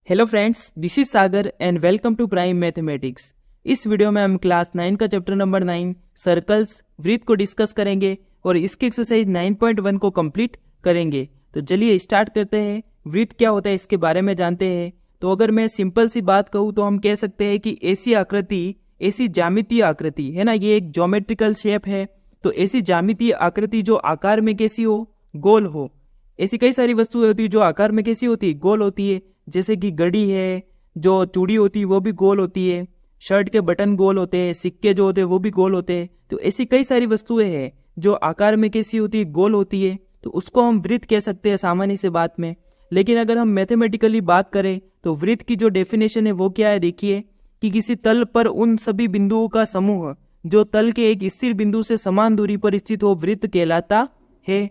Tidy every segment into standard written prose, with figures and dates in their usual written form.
Hello friends, this is Sagar and welcome to prime mathematics. इस video में हम class 9 का चैप्टर नंबर 9 सर्कल्स वृत्त को डिस्कस करेंगे और इसकी एक्सरसाइज 9.1 को कंप्लीट करेंगे। तो चलिए स्टार्ट करते हैं। वृत्त क्या होता है इसके बारे में जानते हैं। तो अगर मैं सिंपल सी बात कहूँ तो हम कह सकते हैं कि ऐसी आकृति, ऐसी ज्यामितीय आकृति है ना, ये एक ज्योमेट्रिकल शेप है। तो ऐसी ज्यामितीय आकृति जो आकार में कैसी हो, गोल हो। ऐसी कई सारी वस्तुएं होती है जो आकार में कैसी होती है, गोल होती है। जैसे कि घड़ी है, जो चूड़ी होती है वो भी गोल होती है, शर्ट के बटन गोल होते हैं, सिक्के जो होते हैं वो भी गोल होते हैं। तो ऐसी कई सारी वस्तुएं हैं जो आकार में कैसी होती है, गोल होती है। तो उसको हम वृत्त कह सकते हैं सामान्य से बात में। लेकिन अगर हम मैथमेटिकली बात करें तो वृत्त की जो डेफिनेशन है वो क्या है, देखिए कि किसी तल पर उन सभी बिंदुओं का समूह जो तल के एक स्थिर बिंदु से समान दूरी पर स्थित हो वृत्त कहलाता है।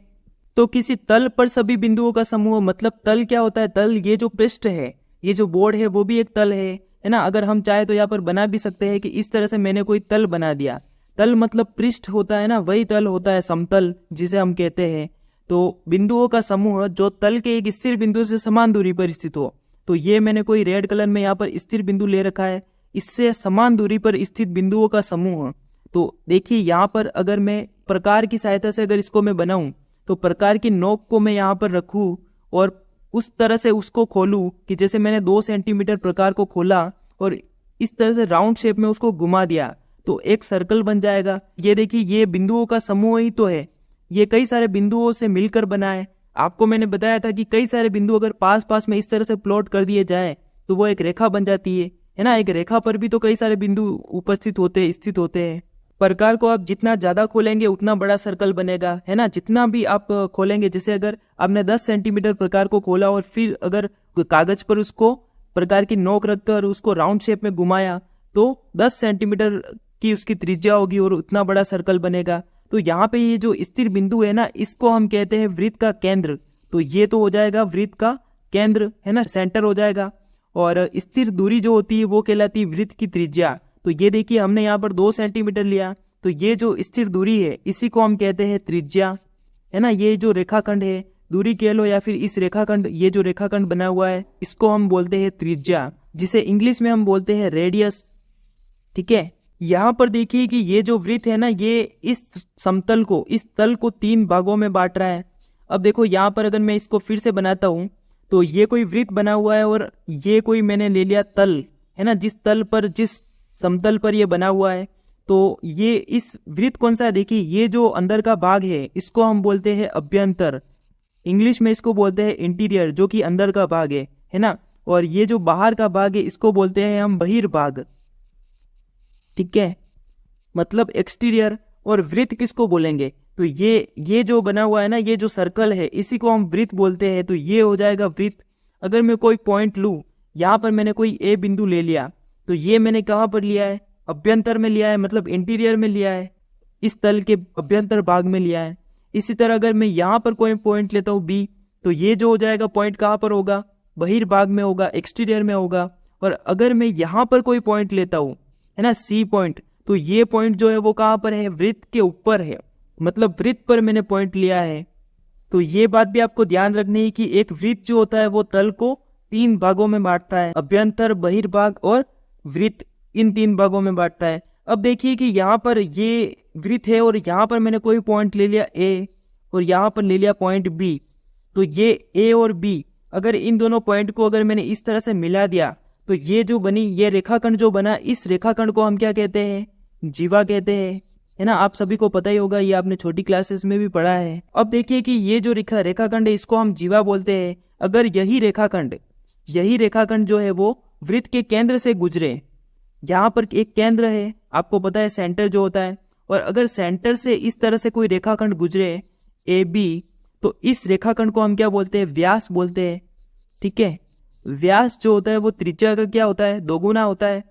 तो किसी तल पर सभी बिंदुओं का समूह, मतलब तल क्या होता है, तल ये जो पृष्ठ है, ये जो बोर्ड है वो भी एक तल है ना। अगर हम चाहे तो यहाँ पर बना भी सकते हैं कि इस तरह से मैंने कोई तल बना दिया। तल मतलब पृष्ठ होता है ना, वही तल होता है समतल जिसे हम कहते हैं। तो बिंदुओं का समूह जो तल के एक स्थिर बिंदु से समान दूरी पर स्थित हो। तो ये मैंने कोई रेड कलर में यहाँ पर स्थिर बिंदु ले रखा है, इससे समान दूरी पर स्थित बिंदुओं का समूह। तो देखिए यहाँ पर अगर मैं प्रकार की सहायता से अगर इसको मैं बनाऊं तो प्रकार की नोक को मैं यहाँ पर रखूं और उस तरह से उसको खोलूं कि जैसे मैंने 2 सेंटीमीटर प्रकार को खोला और इस तरह से राउंड शेप में उसको घुमा दिया तो एक सर्कल बन जाएगा। ये देखिए, ये बिंदुओं का समूह ही तो है। ये कई सारे बिंदुओं से मिलकर बना है। आपको मैंने बताया था कि कई सारे बिंदु अगर पास पास में इस तरह से प्लॉट कर दिए जाए तो वो एक रेखा बन जाती है ना। एक रेखा पर भी तो कई सारे बिंदु उपस्थित होते हैं, स्थित होते हैं। प्रकार को आप जितना ज्यादा खोलेंगे उतना बड़ा सर्कल बनेगा, है ना। जितना भी आप खोलेंगे, जैसे अगर आपने 10 सेंटीमीटर प्रकार को खोला और फिर अगर कागज पर उसको प्रकार की नोक रखकर उसको राउंड शेप में घुमाया तो 10 सेंटीमीटर की उसकी त्रिज्या होगी और उतना बड़ा सर्कल बनेगा। तो यहाँ पे ये जो स्थिर बिंदु है ना, इसको हम कहते हैं वृत्त का केंद्र। तो ये तो हो जाएगा वृत्त का केंद्र, है ना, सेंटर हो जाएगा। और स्थिर दूरी जो होती है वो कहलाती है वृत्त की त्रिज्या। तो ये देखिए, हमने यहाँ पर 2 सेंटीमीटर लिया, तो ये जो स्थिर दूरी है इसी को हम कहते हैं त्रिज्या, है ना। ये जो रेखाखंड है, दूरी कह लो या फिर इस रेखाखंड, ये जो रेखाखंड बना हुआ है इसको हम बोलते हैं त्रिज्या, जिसे इंग्लिश में हम बोलते हैं रेडियस। ठीक है, यहाँ पर देखिए कि ये जो वृत्त है ना, ये इस समतल को, इस तल को 3 भागों में बांट रहा है। अब देखो यहाँ पर अगर मैं इसको फिर से बनाता हूँ तो ये कोई वृत्त बना हुआ है और ये कोई मैंने ले लिया तल, है ना। जिस तल पर, जिस समतल पर ये बना हुआ है, तो ये इस वृत्त कौन सा है, देखिए ये जो अंदर का भाग है इसको हम बोलते हैं अभ्यंतर। इंग्लिश में इसको बोलते हैं इंटीरियर, जो कि अंदर का भाग है ना। और ये जो बाहर का भाग है इसको बोलते हैं हम बहिर्भाग। ठीक है, मतलब एक्सटीरियर। और वृत्त किसको बोलेंगे, तो ये जो बना हुआ है ना, ये जो सर्कल है इसी को हम वृत्त बोलते हैं। तो ये हो जाएगा वृत्त। अगर मैं कोई पॉइंट लूं, यहाँ पर मैंने कोई ए बिंदु ले लिया, तो ये मैंने कहाँ पर लिया है, अभ्यंतर में लिया है, मतलब इंटीरियर में लिया है, इस तल के अभ्यंतर भाग में लिया है। इसी तरह अगर मैं यहाँ पर कोई पॉइंट लेता हूँ बी, तो ये जो हो जाएगा पॉइंट कहाँ पर होगा, बहिर्भाग में होगा, एक्सटीरियर में होगा। और अगर मैं यहाँ पर कोई पॉइंट लेता हूँ, है ना, सी पॉइंट, तो ये पॉइंट जो है वो कहाँ पर है, वृत्त के ऊपर है, मतलब वृत्त पर मैंने पॉइंट लिया है। तो ये बात भी आपको ध्यान रखनी है कि एक वृत्त जो होता है वो तल को 3 भागों में बांटता है, अभ्यंतर, बहिर्भाग और वृत्त, इन 3 भागों में बांटता है। अब देखिए कि यहाँ पर ये वृत्त है और यहाँ पर मैंने कोई पॉइंट ले लिया ए और यहाँ पर ले लिया पॉइंट बी। तो ये ए और बी, अगर इन दोनों पॉइंट को अगर मैंने इस तरह से मिला दिया तो ये जो बनी, ये रेखाखंड जो बना, इस रेखाखंड को हम क्या कहते हैं, जीवा कहते हैं, है ना। आप सभी को पता ही होगा, ये आपने छोटी क्लासेस में भी पढ़ा है। अब देखिए कि ये जो रेखाखंड है इसको हम जीवा बोलते हैं। अगर यही रेखाखंड जो है वो वृत्त के केंद्र से गुजरे, यहाँ पर एक केंद्र है, आपको पता है सेंटर जो होता है, और अगर सेंटर से इस तरह से कोई रेखाखंड गुजरे ए बी, तो इस रेखाखंड को हम क्या बोलते हैं, व्यास बोलते हैं। ठीक है, व्यास जो होता है वो त्रिज्या का क्या होता है, दोगुना होता है।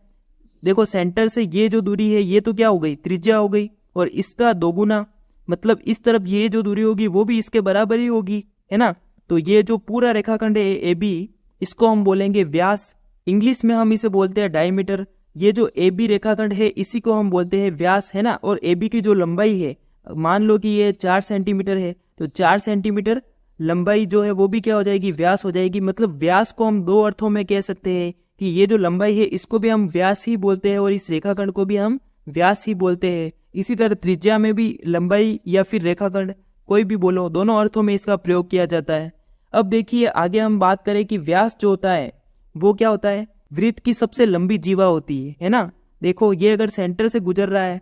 देखो सेंटर से ये जो दूरी है ये तो क्या हो गई, त्रिज्या हो गई, और इसका दोगुना, मतलब इस तरफ ये जो दूरी होगी वो भी इसके बराबर ही होगी, है ना। तो ये जो पूरा रेखाखंड है ए बी, इसको हम बोलेंगे व्यास। इंग्लिश में हम इसे बोलते हैं डायमीटर। ये जो ए बी रेखाखंड है इसी को हम बोलते हैं व्यास, है ना। और ए बी की जो लंबाई है, मान लो कि ये 4 सेंटीमीटर है, तो 4 सेंटीमीटर लंबाई जो है वो भी क्या हो जाएगी, व्यास हो जाएगी। मतलब व्यास को हम दो अर्थों में कह सकते हैं कि ये जो लंबाई है इसको भी हम व्यास ही बोलते हैं और इस रेखाखंड को भी हम व्यास ही बोलते हैं। इसी तरह त्रिज्या में भी लंबाई या फिर रेखाखंड कोई भी बोलो, दोनों अर्थों में इसका प्रयोग किया जाता है। अब देखिए आगे हम बात करें कि व्यास जो होता है वो क्या होता है, वृत्त की सबसे लंबी जीवा होती है ना। देखो ये अगर सेंटर से गुजर रहा है,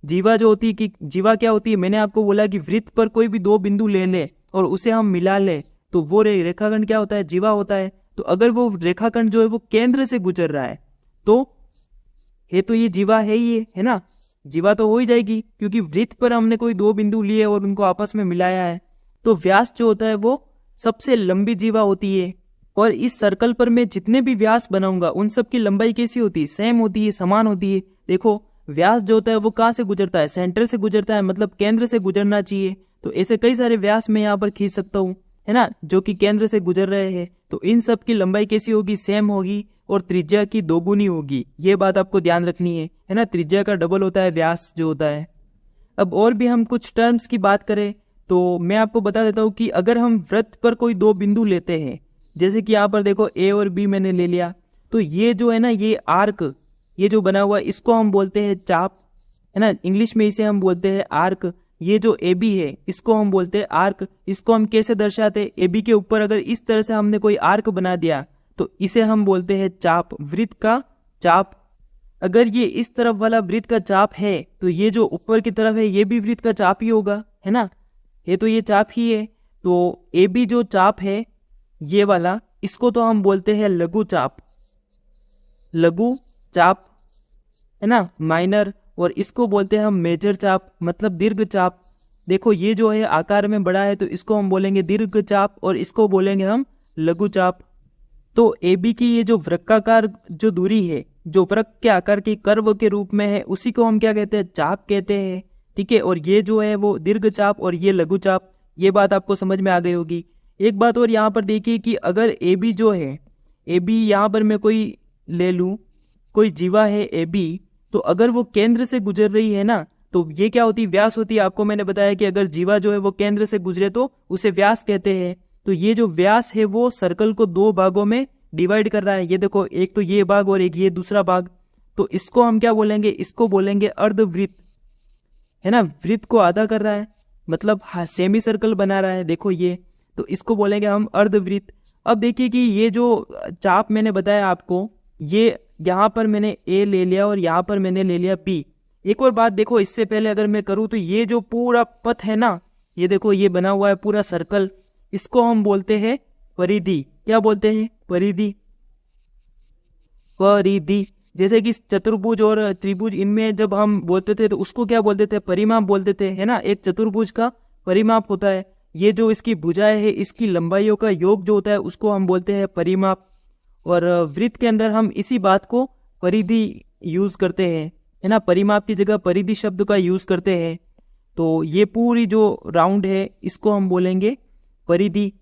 जीवा जो होती है कि जीवा क्या होती है, मैंने आपको बोला कि वृत्त पर कोई भी दो बिंदु ले ले और उसे हम मिला ले तो वो रेखाखंड क्या होता है, जीवा होता है। तो अगर वो रेखाखंड जो है वो केंद्र से गुजर रहा है तो ये जीवा है ही है ना, जीवा तो हो ही जाएगी क्योंकि वृत्त पर हमने कोई दो बिंदु लिए और उनको आपस में मिलाया है। तो व्यास जो होता है वो सबसे लंबी जीवा होती है। और इस सर्कल पर मैं जितने भी व्यास बनाऊंगा उन सब की लंबाई कैसी होती है, सेम होती है, समान होती है। देखो व्यास जो होता है वो कहाँ से गुजरता है, सेंटर से गुजरता है, मतलब केंद्र से गुजरना चाहिए। तो ऐसे कई सारे व्यास मैं यहाँ पर खींच सकता हूँ, है ना, जो कि केंद्र से गुजर रहे हैं। तो इन सब की लंबाई कैसी होगी, सेम होगी और त्रिज्या की दोगुनी होगी। ये बात आपको ध्यान रखनी है ना, त्रिज्या का डबल होता है व्यास जो होता है। अब और भी हम कुछ टर्म्स की बात करें तो मैं आपको बता देता हूँ कि अगर हम वृत्त पर कोई दो बिंदु लेते हैं, जैसे कि यहाँ पर देखो ए और बी मैंने ले लिया, तो ये जो है ना, ये आर्क, ये जो बना हुआ है इसको हम बोलते हैं चाप, है ना, इंग्लिश में इसे हम बोलते हैं आर्क। ये जो ए बी है इसको हम बोलते हैं आर्क। इसको हम कैसे दर्शाते हैं, ए बी के ऊपर अगर इस तरह से हमने कोई आर्क बना दिया तो इसे हम बोलते हैं चाप, वृत्त का चाप। अगर ये इस तरफ वाला वृत्त का चाप है तो ये जो ऊपर की तरफ है ये भी वृत्त का चाप ही होगा, है ना, ये चाप ही है। तो ए बी जो चाप है ये वाला, इसको तो हम बोलते हैं लघु चाप, लघु चाप, है ना, माइनर। और इसको बोलते हैं हम मेजर चाप, मतलब दीर्घ चाप। देखो ये जो है आकार में बड़ा है तो इसको हम बोलेंगे दीर्घ चाप और इसको बोलेंगे हम लघु चाप। तो ए बी की ये जो वृत्ताकार जो दूरी है, जो वृत्त के आकार की कर्व के रूप में है, उसी को हम क्या कहते हैं, चाप कहते हैं, ठीक है। और ये जो है वो दीर्घ चाप और ये लघु चाप। ये बात आपको समझ में आ गई होगी। एक बात और यहाँ पर देखिए कि अगर ए बी जो है, ए बी यहाँ पर मैं कोई ले लूँ, कोई जीवा है ए बी, तो अगर वो केंद्र से गुजर रही है ना तो ये क्या होती है, व्यास होती है। आपको मैंने बताया कि अगर जीवा जो है वो केंद्र से गुजरे तो उसे व्यास कहते हैं। तो ये जो व्यास है वो सर्कल को दो भागों में डिवाइड कर रहा है। ये देखो, एक तो ये भाग और एक ये दूसरा भाग। तो इसको हम क्या बोलेंगे, इसको बोलेंगे अर्धवृत्त, है ना, वृत्त को आधा कर रहा है, मतलब सेमी सर्कल बना रहा है। देखो ये, तो इसको बोलेंगे हम अर्धवृत्त। अब देखिए कि ये जो चाप मैंने बताया आपको, ये यहाँ पर मैंने ए ले लिया और यहाँ पर मैंने ले लिया बी। एक और बात देखो, इससे पहले अगर मैं करूँ तो ये जो पूरा पथ है ना, ये देखो ये बना हुआ है पूरा सर्कल, इसको हम बोलते हैं परिधि। क्या बोलते हैं, परिधि, परिधि। जैसे कि चतुर्भुज और त्रिभुज, इनमें जब हम बोलते थे तो उसको क्या बोलते थे, परिमाप बोलते थे, है ना। एक चतुर्भुज का परिमाप होता है, ये जो इसकी भुजाएं है इसकी लंबाइयों का योग जो होता है उसको हम बोलते हैं परिमाप। और वृत्त के अंदर हम इसी बात को परिधि यूज करते हैं, है ना, परिमाप की जगह परिधि शब्द का यूज करते हैं। तो ये पूरी जो राउंड है इसको हम बोलेंगे परिधि।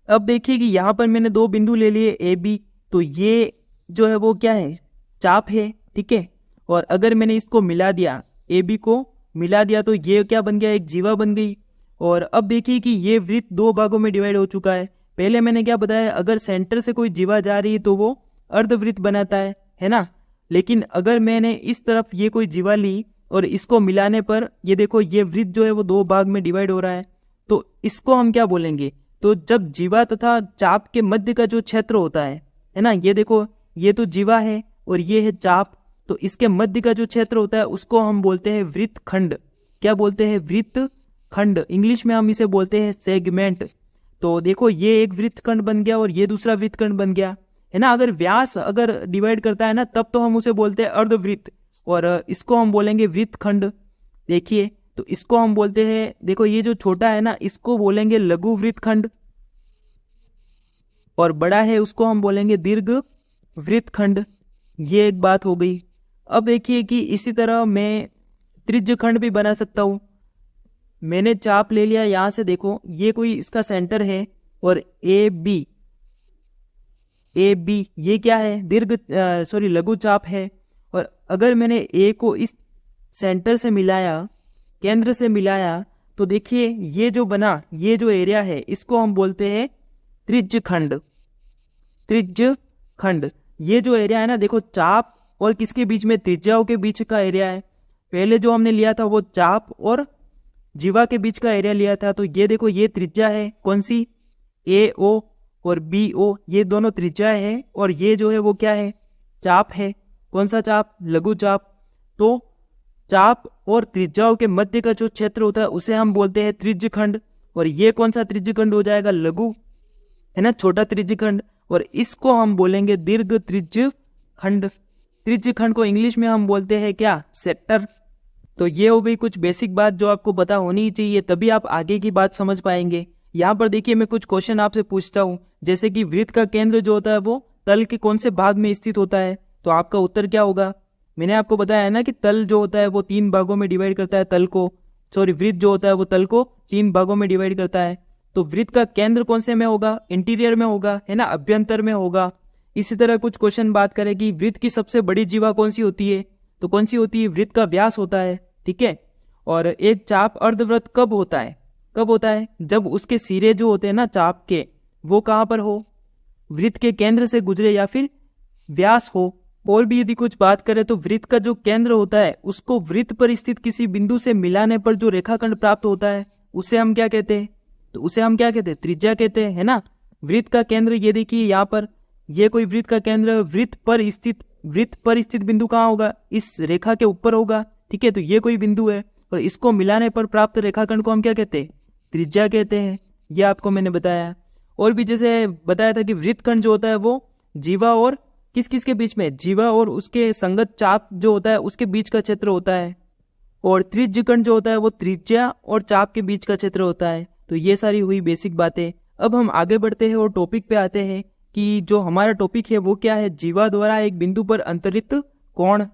अब देखिए कि यहाँ पर मैंने दो बिंदु ले लिए ए बी, तो ये जो है वो क्या है, चाप है, ठीक है। और अगर मैंने इसको मिला दिया, ए बी को मिला दिया, तो ये क्या बन गया, एक जीवा बन गई। और अब देखिए कि ये वृत्त दो भागों में डिवाइड हो चुका है। पहले मैंने क्या बताया, अगर सेंटर से कोई जीवा जा रही है तो वो अर्धवृत्त बनाता है ना। लेकिन अगर मैंने इस तरफ ये कोई जीवा ली और इसको मिलाने पर ये देखो ये वृत्त जो है वो दो भाग में डिवाइड हो रहा है। तो इसको हम क्या बोलेंगे, तो जब जीवा तथा चाप के मध्य का जो क्षेत्र होता है ना, ये देखो ये तो जीवा है और ये है चाप, तो इसके मध्य का जो क्षेत्र होता है उसको हम बोलते हैं वृत्त खंड। क्या बोलते हैं, वृत्त खंड। इंग्लिश में हम इसे बोलते हैं सेगमेंट। तो देखो ये एक वृत्त खंड बन गया और ये दूसरा वृत्त खंड बन गया, है ना। अगर व्यास अगर डिवाइड करता है ना तब तो हम उसे बोलते हैं अर्धवृत्त और इसको हम बोलेंगे वृत्त खंड। देखिए तो इसको हम बोलते हैं, देखो ये जो छोटा है ना इसको बोलेंगे लघु वृत्त खंड और बड़ा है उसको हम बोलेंगे दीर्घ वृत्त खंड। ये एक बात हो गई। अब देखिए कि इसी तरह मैं त्रिज्य खंड भी बना सकता हूं। मैंने चाप ले लिया, यहां से देखो ये कोई इसका सेंटर है और ए बी ये क्या है, लघु चाप है। और अगर मैंने ए को इस सेंटर से मिलाया, केंद्र से मिलाया, तो देखिए ये जो बना, ये जो एरिया है इसको हम बोलते हैं त्रिज्यखंड। त्रिज्यखंड ये जो एरिया है ना, देखो चाप और किसके बीच में, त्रिज्याओं के बीच का एरिया है। पहले जो हमने लिया था वो चाप और जीवा के बीच का एरिया लिया था। तो ये देखो ये त्रिज्या है कौन सी, AO और BO, ये दोनों त्रिज्या है। और ये जो है वो क्या है, चाप है। कौन सा चाप, लघु चाप। तो चाप और त्रिज्याओं के मध्य का जो क्षेत्र होता है उसे हम बोलते हैं त्रिज्यखंड। और ये कौन सा त्रिज्यखंड हो जाएगा, लघु, है ना, छोटा त्रिज्यखंड। और इसको हम बोलेंगे दीर्घ त्रिज्यखंड। त्रिज्यखंड को इंग्लिश में हम बोलते हैं क्या, सेक्टर। तो ये हो गई कुछ बेसिक बात जो आपको पता होनी ही चाहिए, तभी आप आगे की बात समझ पाएंगे। यहाँ पर देखिए मैं कुछ क्वेश्चन आपसे पूछता हूँ, जैसे कि वृत्त का केंद्र जो होता है वो तल के कौन से भाग में स्थित होता है, तो आपका उत्तर क्या होगा। मैंने आपको बताया है ना कि तल जो होता है वो 3 भागों में डिवाइड करता है, वृत्त जो होता है वो तल को 3 भागों में डिवाइड करता है। तो वृत्त का केंद्र कौन से में होगा, इंटीरियर में होगा, है ना, अभ्यंतर में होगा। इसी तरह कुछ क्वेश्चन बात करें कि वृत्त की सबसे बड़ी जीवा कौन सी होती है, तो कौन सी होती है, वृत्त का व्यास होता है, ठीक है। और एक चाप अर्धवृत्त कब होता है, जब उसके सिरे जो होते हैं ना चाप के, वो कहाँ पर हो, वृत्त के केंद्र से गुजरे या फिर व्यास हो। और भी यदि कुछ बात करें तो वृत्त का जो केंद्र होता है उसको वृत्त पर स्थित किसी बिंदु से मिलाने पर जो रेखाखंड प्राप्त होता है उसे हम क्या कहते हैं, तो उसे हम क्या कहते हैं, त्रिज्या कहते हैं, है ना। वृत्त का केंद्र ये देखिए यहाँ पर, ये कोई वृत्त का केंद्र, वृत्त पर स्थित बिंदु कहाँ होगा, इस रेखा के ऊपर होगा, ठीक है। तो ये कोई बिंदु है और इसको मिलाने पर प्राप्त रेखाखंड को हम क्या कहते हैं, त्रिज्या कहते हैं। ये आपको मैंने बताया। और भी जैसे बताया था कि वृत्तखंड जो होता है वो जीवा और किस किस के बीच में, जीवा और उसके संगत चाप जो होता है उसके बीच का क्षेत्र होता है। और त्रिज्यखंड जो होता है वो त्रिज्या और चाप के बीच का क्षेत्र होता है। तो ये सारी हुई बेसिक बातें। अब हम आगे बढ़ते हैं और टॉपिक पे आते हैं कि जो हमारा टॉपिक है वो क्या है, जीवा द्वारा एक बिंदु पर अंतरित कोण।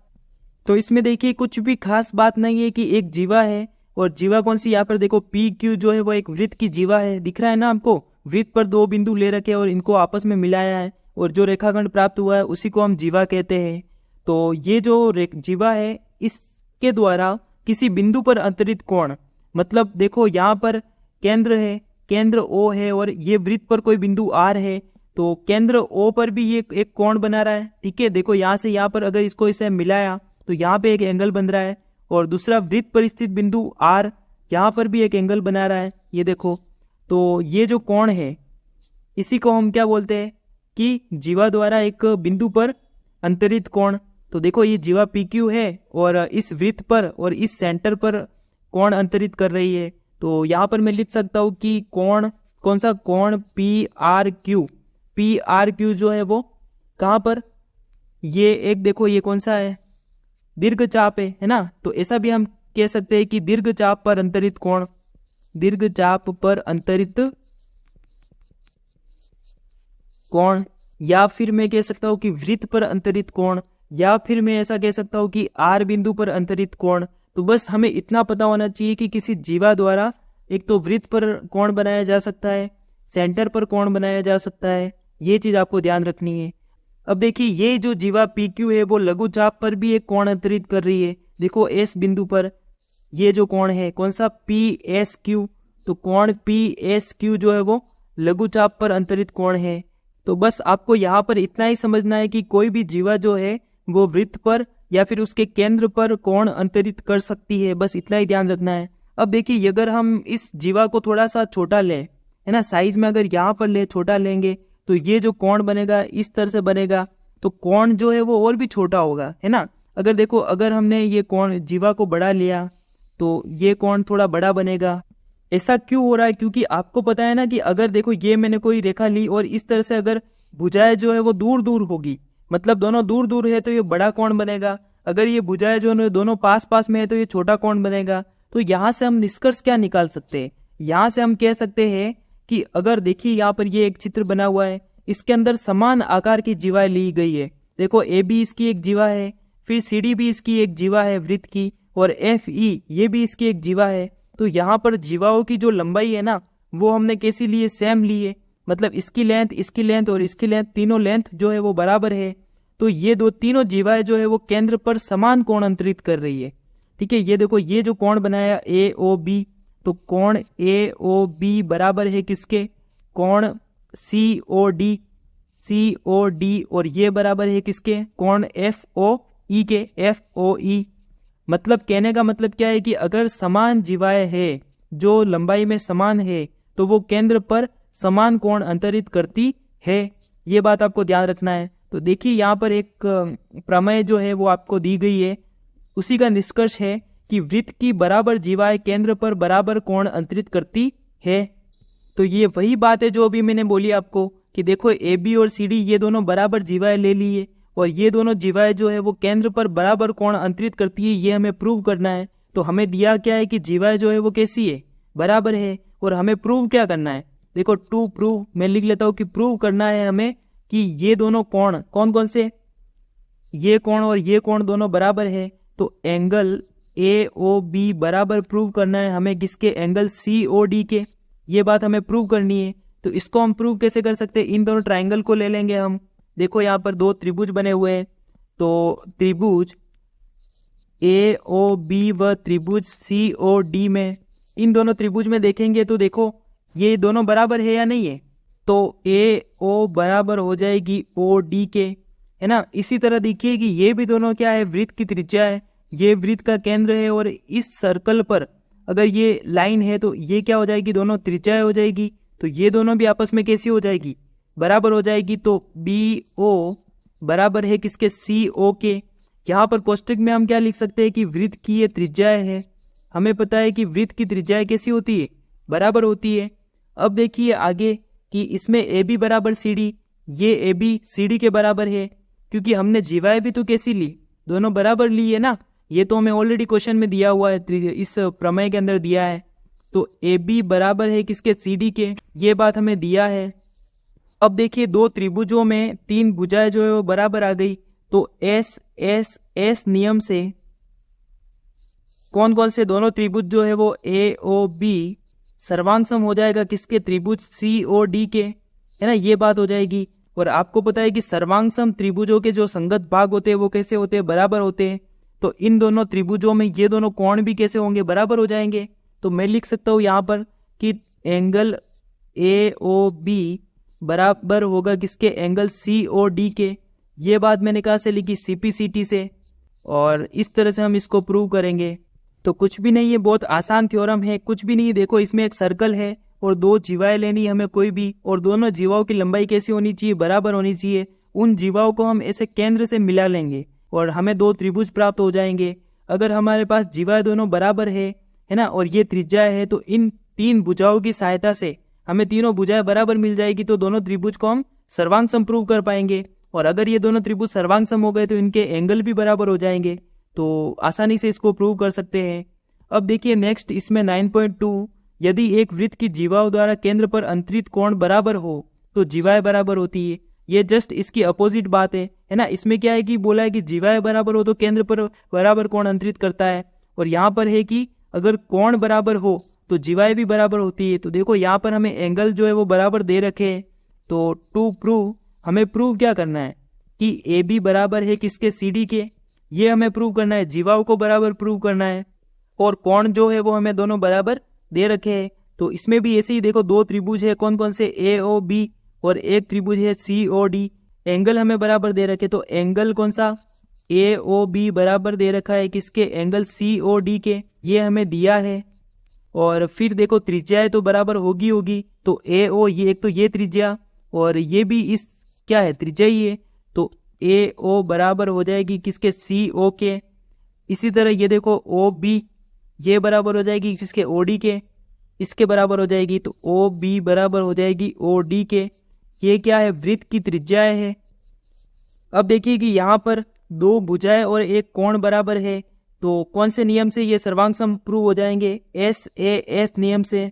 तो इसमें देखिए कुछ भी खास बात नहीं है कि एक जीवा है, और जीवा कौन सी, यहाँ पर देखो PQ जो है वो एक वृत्त की जीवा है, दिख रहा है ना आपको। वृत्त पर 2 बिंदु ले रखे और इनको आपस में मिलाया है और जो रेखाखंड प्राप्त हुआ है उसी को हम जीवा कहते हैं। तो ये जो जीवा है इसके द्वारा किसी बिंदु पर अंतरित कोण, मतलब देखो यहाँ पर केंद्र है, केंद्र O है और ये वृत्त पर कोई बिंदु R है, तो केंद्र O पर भी ये एक कोण बना रहा है, ठीक है। देखो यहाँ से यहाँ पर अगर इसको इसे मिलाया तो यहाँ पे एक एंगल बन रहा है, और दूसरा वृत्त पर स्थित बिंदु R यहाँ पर भी एक एंगल बना रहा है, ये देखो। तो ये जो कोण है इसी को हम क्या बोलते हैं कि जीवा द्वारा एक बिंदु पर अंतरित कोण। तो देखो ये जीवा PQ है और इस वृत्त पर और इस सेंटर पर कोण अंतरित कर रही है। तो यहाँ पर मैं लिख सकता हूँ कि कोण, कौन सा कोण, PRQ जो है वो कहाँ पर, ये एक देखो ये कौन सा है, दीर्घ चाप है ना। तो ऐसा भी हम कह सकते हैं कि दीर्घ चाप पर अंतरित कोण, दीर्घ चाप पर अंतरित कोण, या फिर मैं कह सकता हूँ कि वृत्त पर अंतरित कोण, या फिर मैं ऐसा कह सकता हूँ कि R बिंदु पर अंतरित कोण। तो बस हमें इतना पता होना चाहिए कि किसी जीवा द्वारा एक तो वृत्त पर कोण बनाया जा सकता है, सेंटर पर कोण बनाया जा सकता है, ये चीज आपको ध्यान रखनी है। अब देखिए ये जो जीवा PQ है वो लघु चाप पर भी एक कोण अंतरित कर रही है। देखो S बिंदु पर ये जो कोण है कौन सा, PSQ। तो कोण PSQ जो है वो लघु चाप पर अंतरित कोण है। तो बस आपको यहाँ पर इतना ही समझना है कि कोई भी जीवा जो है वो वृत्त पर या फिर उसके केंद्र पर कोण अंतरित कर सकती है, बस इतना ही ध्यान रखना है। अब देखिए अगर हम इस जीवा को थोड़ा सा छोटा लें, है ना, साइज में अगर यहाँ पर ले छोटा लेंगे तो ये जो कोण बनेगा इस तरह से बनेगा, तो कोण जो है वो और भी छोटा होगा, है ना। अगर देखो अगर हमने ये कोण जीवा को बड़ा लिया तो ये कोण थोड़ा बड़ा बनेगा। ऐसा क्यों हो रहा है, क्योंकि आपको पता है ना कि अगर देखो ये मैंने कोई रेखा ली और इस तरह से अगर भुजाएं जो है वो दूर दूर होगी, मतलब दोनों दूर दूर है तो ये बड़ा कोण बनेगा। अगर ये भुजाएं जो है दोनों पास पास में है तो ये छोटा कोण बनेगा। तो यहाँ से हम निष्कर्ष क्या निकाल सकते हैं, यहाँ से हम कह सकते हैं कि अगर देखिए यहाँ पर ये एक चित्र बना हुआ है, इसके अंदर समान आकार की जीवा ली गई है। देखो AB इसकी एक जीवा है, फिर CD भी इसकी एक जीवा है वृत्त की, और FE ये भी इसकी एक जीवा है। तो यहाँ पर जीवाओं की जो लंबाई है ना वो हमने कैसी ली है, सेम ली है, मतलब इसकी लेंथ और इसकी लेंथ, तीनों लेंथ जो है वो बराबर है। तो ये तीनों जीवाएं जो है वो केंद्र पर समान कोण अंतरित कर रही है, ठीक है। ये देखो ये जो कोण बनाया AOB, तो कोण AOB बराबर है किसके, कोण COD और ये बराबर है किसके, कोण FOE के, FOE। मतलब कहने का मतलब क्या है कि अगर समान जीवाएं है जो लंबाई में समान है तो वो केंद्र पर समान कोण अंतरित करती है। ये बात आपको ध्यान रखना है। तो देखिए यहाँ पर एक प्रमेय जो है वो आपको दी गई है, उसी का निष्कर्ष है कि वृत्त की बराबर जीवाएं केंद्र पर बराबर कोण अंतरित करती है। तो ये वही बात है जो अभी मैंने बोली आपको कि देखो AB और CD ये दोनों बराबर जीवाएं ले लिए और ये दोनों जीवाएं जो है वो केंद्र पर बराबर कोण अंतरित करती है, ये हमें प्रूव करना है। तो हमें दिया क्या है कि जीवाएं जो है वो कैसी है, बराबर है, और हमें प्रूव क्या करना है, देखो टू प्रूव, मैं लिख लेता हूँ कि प्रूव करना है हमें कि ये दोनों कोण कौन कौन से, ये कोण और ये कोण दोनों बराबर है। तो एंगल AOB बराबर प्रूव करना है हमें किसके, एंगल COD के। ये बात हमें प्रूव करनी है। तो इसको हम प्रूव कैसे कर सकते हैं, इन दोनों ट्राइंगल को ले लेंगे हम। देखो यहाँ पर दो त्रिभुज बने हुए हैं, तो त्रिभुज AOB व त्रिभुज COD में, इन दोनों त्रिभुज में देखेंगे तो देखो ये दोनों बराबर है या नहीं है, तो AO बराबर हो जाएगी OD के, है ना। इसी तरह देखिए कि ये भी दोनों क्या है, वृत्त की त्रिज्या है, ये वृत्त का केंद्र है, और इस सर्कल पर अगर ये लाइन है तो ये क्या हो जाएगी, दोनों त्रिज्याएं हो जाएगी। तो ये दोनों भी आपस में कैसी हो जाएगी, बराबर हो जाएगी। तो BO बराबर है किसके, CO के। यहाँ पर कोष्टक में हम क्या लिख सकते हैं कि वृत्त की ये त्रिज्याएं है, हमें पता है कि वृत्त की त्रिज्याएं कैसी होती है, बराबर होती है। अब देखिए आगे कि इसमें AB बराबर CD, ये AB CD के बराबर है, क्योंकि हमने जीवाएं भी तो कैसी ली, दोनों बराबर ली है ना। ये तो हमें ऑलरेडी क्वेश्चन में दिया हुआ है, इस प्रमेय के अंदर दिया है। तो AB बराबर है किसके, CD के, ये बात हमें दिया है। अब देखिए दो त्रिभुजों में तीन भुजाएं जो है वो बराबर आ गई, तो S नियम से कौन कौन से दोनों त्रिभुज जो है वो AOB सर्वांग सम हो जाएगा किसके, त्रिभुज COD के, है ना, ये बात हो जाएगी। और आपको पता है कि सर्वांग सम त्रिभुजों के जो संगत भाग होते हैं वो कैसे होते हैं, बराबर होते हैं। तो इन दोनों त्रिभुजों में ये दोनों कोण भी कैसे होंगे, बराबर हो जाएंगे। तो मैं लिख सकता हूँ यहाँ पर कि एंगल AOB बराबर होगा किसके, एंगल COD के। ये बात मैंने कहाँ से लिखी, CPCT से, और इस तरह से हम इसको प्रूव करेंगे। तो कुछ भी नहीं है, बहुत आसान थ्योरम है, कुछ भी नहीं। देखो इसमें एक सर्कल है और दो जीवाएं लेनी हमें कोई भी, और दोनों जीवाओं की लंबाई कैसी होनी चाहिए, बराबर होनी चाहिए। उन जीवाओं को हम ऐसे केंद्र से मिला लेंगे और हमें दो त्रिभुज प्राप्त हो जाएंगे। अगर हमारे पास जीवाएं दोनों बराबर है ना, और ये त्रिज्या है, तो इन तीन भुजाओं की सहायता से हमें तीनों भुजाएं बराबर मिल जाएगी, तो दोनों त्रिभुज को हम सर्वांग सम प्रूव कर पाएंगे। और अगर ये दोनों त्रिभुज सर्वांग सम हो गए तो इनके एंगल भी बराबर हो जाएंगे, तो आसानी से इसको प्रूव कर सकते हैं। अब देखिए नेक्स्ट इसमें 9.2, यदि एक वृत्त की जीवाओं द्वारा केंद्र पर अंतरित कोण बराबर हो तो जीवाएं बराबर होती है। ये जस्ट इसकी अपोजिट बात है ना। इसमें क्या है कि बोला है कि जीवाएं बराबर हो तो केंद्र पर बराबर कोण अंतरित करता है, और यहाँ पर है कि अगर कोण बराबर हो तो जीवाएं भी बराबर होती है। तो देखो यहाँ पर हमें एंगल जो है वो बराबर दे रखे हैं। तो टू प्रूव हमें प्रूव क्या करना है कि AB बराबर है किसके, CD के, ये हमें प्रूव करना है, जीवाओं को बराबर प्रूव करना है, और कोण जो है वो हमें दोनों बराबर दे रखे हैं। तो इसमें भी ऐसे ही देखो दो त्रिभुज है, कौन कौन से, AOB, और एक त्रिभुज है COD। एंगल हमें बराबर दे रखे, तो एंगल कौन सा, AOB बराबर दे रखा है किसके, एंगल COD के, ये हमें दिया है। और फिर देखो त्रिज्याएं तो बराबर होगी, तो AO, ये एक तो ये त्रिज्या और ये भी इस क्या है, त्रिज्या ही है, तो AO बराबर हो जाएगी किसके, CO के। इसी तरह ये देखो OB, ये बराबर हो जाएगी किसके, OD के, इसके बराबर हो जाएगी, तो OB बराबर हो जाएगी OD के। ये क्या है, वृत्त की त्रिज्याएं है। अब देखिए कि यहाँ पर दो भुजाएं और एक कोण बराबर है, तो कौन से नियम से ये सर्वांग सम प्रूव हो जाएंगे, SAS नियम से।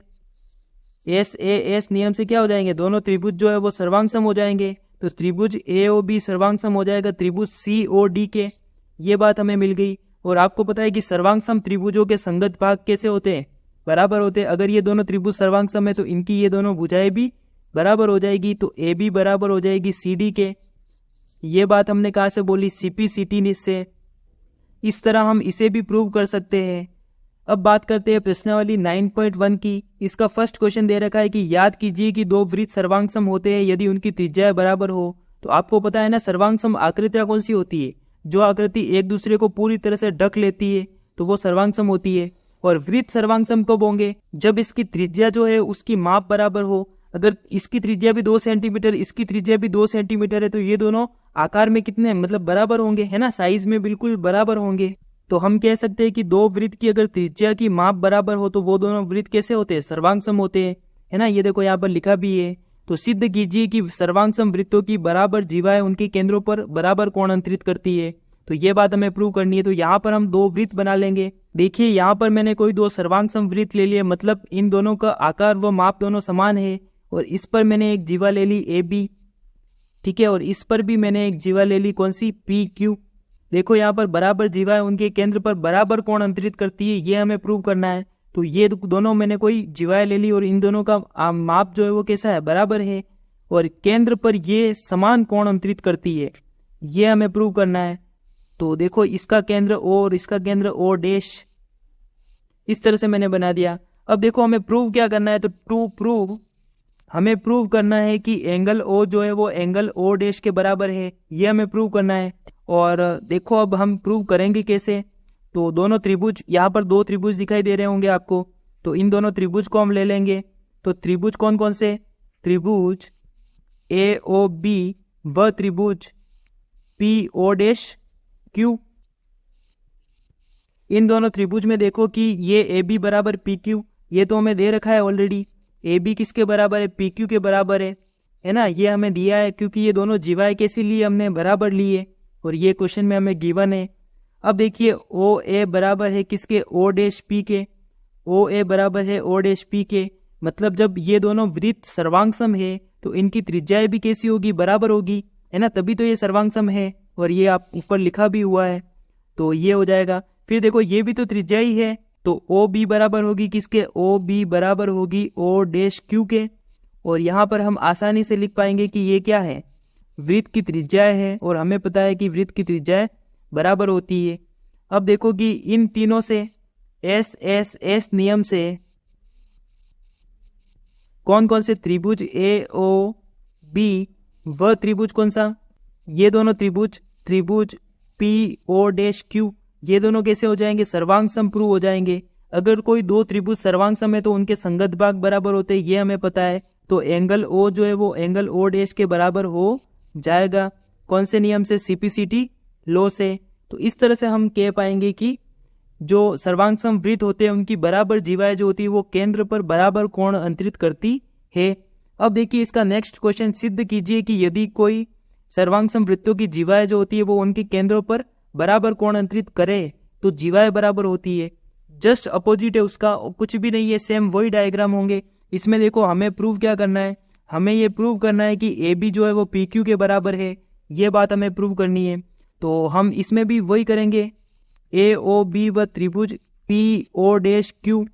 SAS नियम से क्या हो जाएंगे, दोनों त्रिभुज जो है वो सर्वांग सम हो जाएंगे। तो त्रिभुज AOB सर्वांग सम हो जाएगा त्रिभुज COD के, ये बात हमें मिल गई। और आपको पता है कि सर्वांग सम त्रिभुजों के संगत भाग कैसे होते हैं, बराबर होते हैं। अगर ये दोनों त्रिभुज सर्वांग सम है तो इनकी ये दोनों भुजाएं भी बराबर हो जाएगी, तो AB बराबर हो जाएगी CD के। ये बात हमने कहाँ से बोली, CPCT से। इस तरह हम इसे भी प्रूव कर सकते हैं। अब बात करते हैं प्रश्नावली 9.1 की। इसका फर्स्ट क्वेश्चन दे रखा है कि याद कीजिए कि दो वृत्त सर्वांगसम होते हैं यदि उनकी त्रिज्या बराबर हो। तो आपको पता है ना सर्वांगसम आकृतियां कौन सी होती है, जो आकृति एक दूसरे को पूरी तरह से ढक लेती है तो वो सर्वांगसम होती है। और वृत्त सर्वांगसम कब होंगे, जब इसकी त्रिज्या जो है उसकी माप बराबर हो। अगर इसकी त्रिज्या भी 2 सेंटीमीटर, इसकी त्रिज्या भी 2 सेंटीमीटर है तो ये दोनों आकार में कितने मतलब बराबर होंगे, है ना, साइज में बिल्कुल बराबर होंगे। तो हम कह सकते हैं कि दो वृत्त की अगर त्रिज्या की माप बराबर हो तो वो दोनों वृत्त कैसे होते हैं, सर्वांगसम होते हैं, है ना। ये देखो यहाँ पर लिखा भी है। तो सिद्ध कीजिए कि सर्वांगसम वृत्तों की बराबर जीवाएं उनके केंद्रों पर बराबर कोण अंतरित करती है। तो ये बात हमें प्रूव करनी है। तो यहाँ पर हम दो वृत्त बना लेंगे। देखिए यहाँ पर मैंने कोई दो सर्वांगसम वृत्त ले लिए, मतलब इन दोनों का आकार व माप दोनों समान है। और इस पर मैंने एक जीवा ले ली AB, ठीक है। और इस पर भी मैंने एक जीवा ले ली, कौन सी, PQ। देखो यहाँ पर बराबर जीवाएं उनके केंद्र पर बराबर कोण अंतरित करती है, ये हमें प्रूव करना है। तो ये दोनों मैंने कोई जीवाएं ले ली और इन दोनों का माप जो है वो कैसा है, बराबर है। और केंद्र पर ये समान कोण अंतरित करती है, ये हमें प्रूव करना है। तो देखो इसका केंद्र O और इसका केंद्र O डैश, इस तरह से मैंने बना दिया। अब देखो हमें प्रूव क्या करना है, तो टू प्रूव हमें प्रूव करना है कि एंगल O जो है वो एंगल O डैश के बराबर है, ये हमें प्रूव करना है। और देखो अब हम प्रूव करेंगे कैसे। तो दोनों त्रिभुज, यहाँ पर दो त्रिभुज दिखाई दे रहे होंगे आपको, तो इन दोनों त्रिभुज को हम ले लेंगे। तो त्रिभुज कौन कौन से, त्रिभुज AOB व त्रिभुज PO डैश Q। इन दोनों त्रिभुज में देखो कि ये AB बराबर PQ, ये तो हमें दे रखा है ऑलरेडी। AB किसके बराबर है, PQ के बराबर है ना, ये हमें दिया है क्योंकि ये दोनों जीवाएं कैसी ली, हमने बराबर ली है और ये क्वेश्चन में हमें गिवन है। अब देखिए OA बराबर है किसके, O डैश P के। OA बराबर है O डैश P के, मतलब जब ये दोनों वृत्त सर्वांगसम है तो इनकी त्रिज्याएं भी कैसी होगी, बराबर होगी, है ना, तभी तो ये सर्वांगसम है। और ये आप ऊपर लिखा भी हुआ है, तो ये हो जाएगा। फिर देखो ये भी तो त्रिज्या ही है, तो OB बराबर होगी किसके, OB बराबर होगी O डैश Q के। और यहाँ पर हम आसानी से लिख पाएंगे कि ये क्या है, वृत्त की त्रिज्याएं है, और हमें पता है कि वृत्त की त्रिज्याएं बराबर होती है। अब देखो कि इन तीनों से S नियम से कौन कौन से त्रिभुज AOB व त्रिभुज कौन सा, ये दोनों त्रिभुज PO डैश Q, ये दोनों कैसे हो जाएंगे, सर्वांगसम प्रूव हो जाएंगे। अगर कोई दो त्रिभुज सर्वांगसम है तो उनके संगत भाग बराबर होते हैं, ये हमें पता है। तो एंगल O जो है वो एंगल O डैश के बराबर हो जाएगा, कौन से नियम से, CPCT लॉ से। तो इस तरह से हम कह पाएंगे कि जो सर्वांगसम वृत्त होते हैं उनकी बराबर जीवाएं जो होती है वो केंद्र पर बराबर कोण अंतरित करती है। अब देखिए इसका नेक्स्ट क्वेश्चन, सिद्ध कीजिए कि यदि कोई सर्वांगसम वृत्तों की जीवाएं जो होती है वो उनके केंद्रों पर बराबर कोण अंतरित करे तो जीवाएं बराबर होती है। जस्ट अपोजिट है उसका, कुछ भी नहीं है, सेम वही डायग्राम होंगे। इसमें देखो हमें प्रूव क्या करना है, हमें ये प्रूव करना है कि AB जो है वो PQ के बराबर है, ये बात हमें प्रूव करनी है। तो हम इसमें भी वही करेंगे, AOB व त्रिभुज PO डैश Q,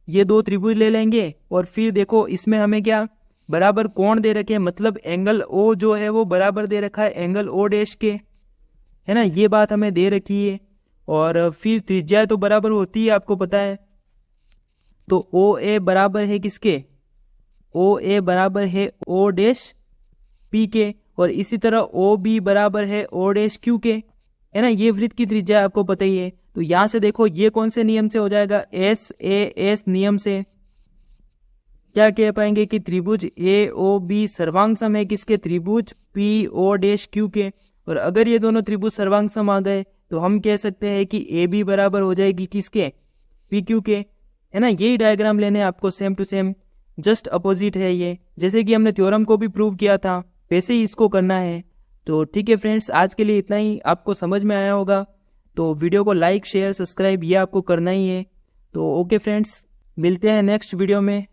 ये दो त्रिभुज ले लेंगे। और फिर देखो इसमें हमें क्या बराबर कोण दे रखे हैं, मतलब एंगल O जो है वो बराबर दे रखा है एंगल O डैश के, है ना, ये बात हमें दे रखी है। और फिर त्रिज्या तो बराबर होती है, आपको पता है। तो OA बराबर है किसके, OA बराबर है O डैश P के, और इसी तरह OB बराबर है O डैश Q के, है ना, ये वृत्त की त्रिज्या आपको पता ही है। तो यहां से देखो ये कौन से नियम से हो जाएगा, SAS नियम से। क्या कह पाएंगे कि त्रिभुज AOB सर्वांगसम है किसके, त्रिभुज PO डैश Q के। और अगर ये दोनों त्रिभुज सर्वांगसम आ गए तो हम कह सकते हैं कि AB बराबर हो जाएगी किसके, PQ के, है ना। यही डायग्राम लेने आपको, same to same, just opposite है ये, जैसे कि हमने थ्योरम को भी प्रूव किया था वैसे ही इसको करना है। तो ठीक है फ्रेंड्स, आज के लिए इतना ही, आपको समझ में आया होगा। तो वीडियो को लाइक शेयर सब्सक्राइब ये आपको करना ही है। तो ओके फ्रेंड्स, मिलते हैं नेक्स्ट वीडियो में।